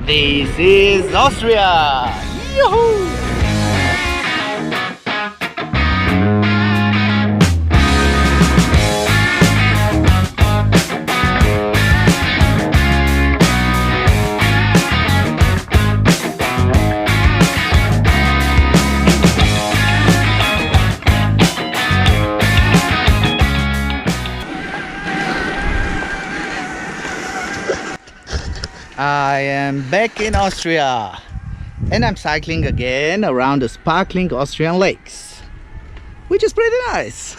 This is Austria! Yoo-hoo! I am back in Austria and I'm cycling again around the sparkling Austrian lakes, which is pretty nice.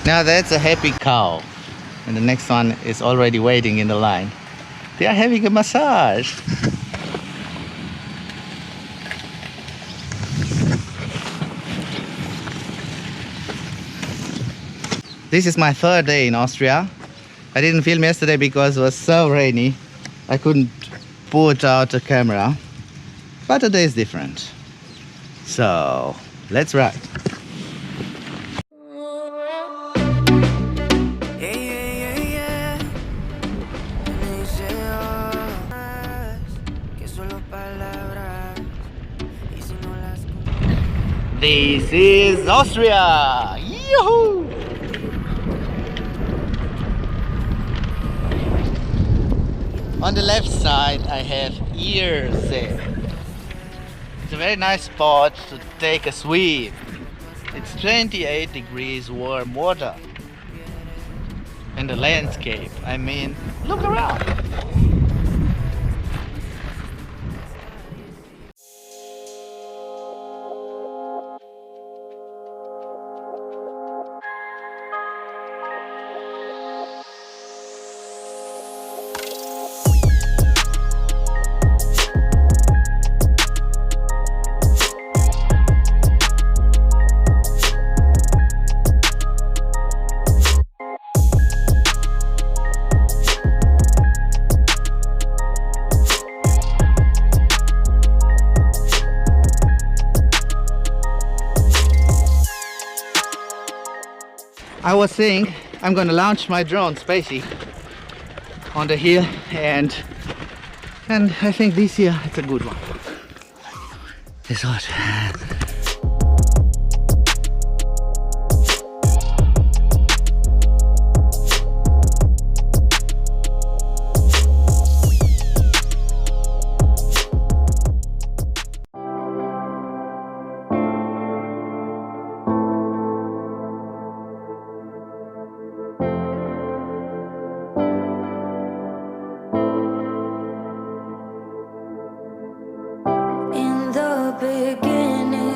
Now that's a happy cow, and the next one is already waiting in the line. They are having a massage. This is my third day in Austria. I didn't film yesterday because it was so rainy. I couldn't put out the camera, but today is different. So let's ride. This is Austria! Yoo-hoo! On the left side I have IRRSEE. It's a very nice spot to take a swim. It's 28 degrees warm water. And the landscape, I mean, look around! I was saying I'm gonna launch my drone spacey on the hill, and I think this year it's a good one. It's hot. beginning.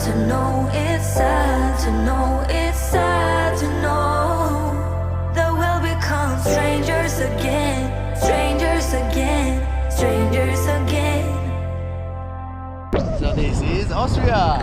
to know, it's sad to know, it's sad to know that we'll become strangers again, strangers again, strangers again. So this is Austria.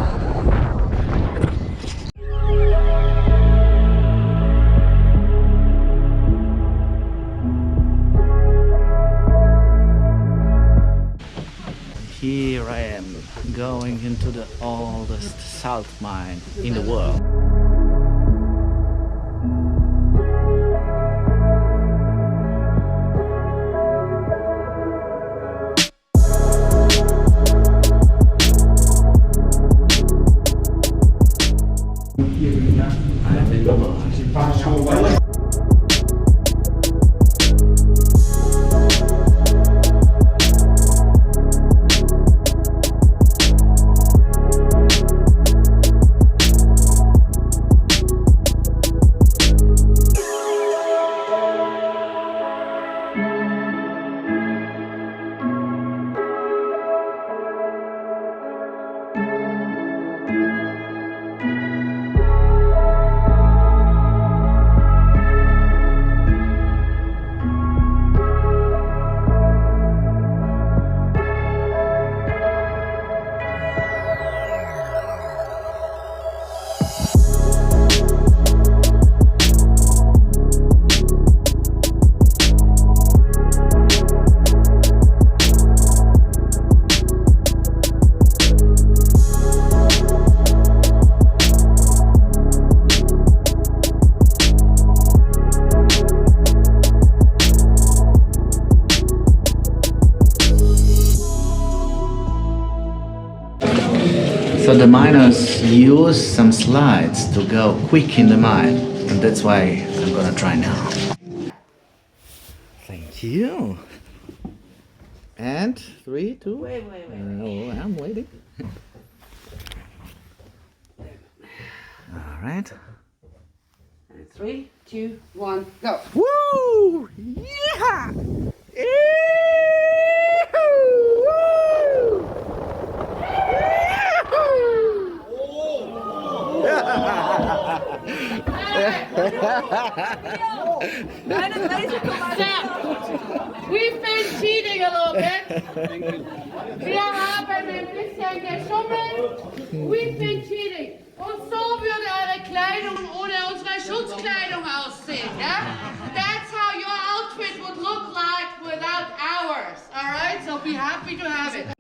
Here I am going into the oldest salt mine in the world. I'm in the mine. So the miners use some slides to go quick in the mine, and that's why I'm gonna try now. Thank you. And 3, 2. Wait. Oh, I'm waiting. All right. 3, 2, 1, go. Woo! Yeah! We've been cheating a little bit. Wir haben ein bisschen geschummelt. We've been cheating. Und so würde eure Kleidung ohne unsere Schutzkleidung aussehen, ja? That's how your outfit would look like without ours, alright? So be happy to have it.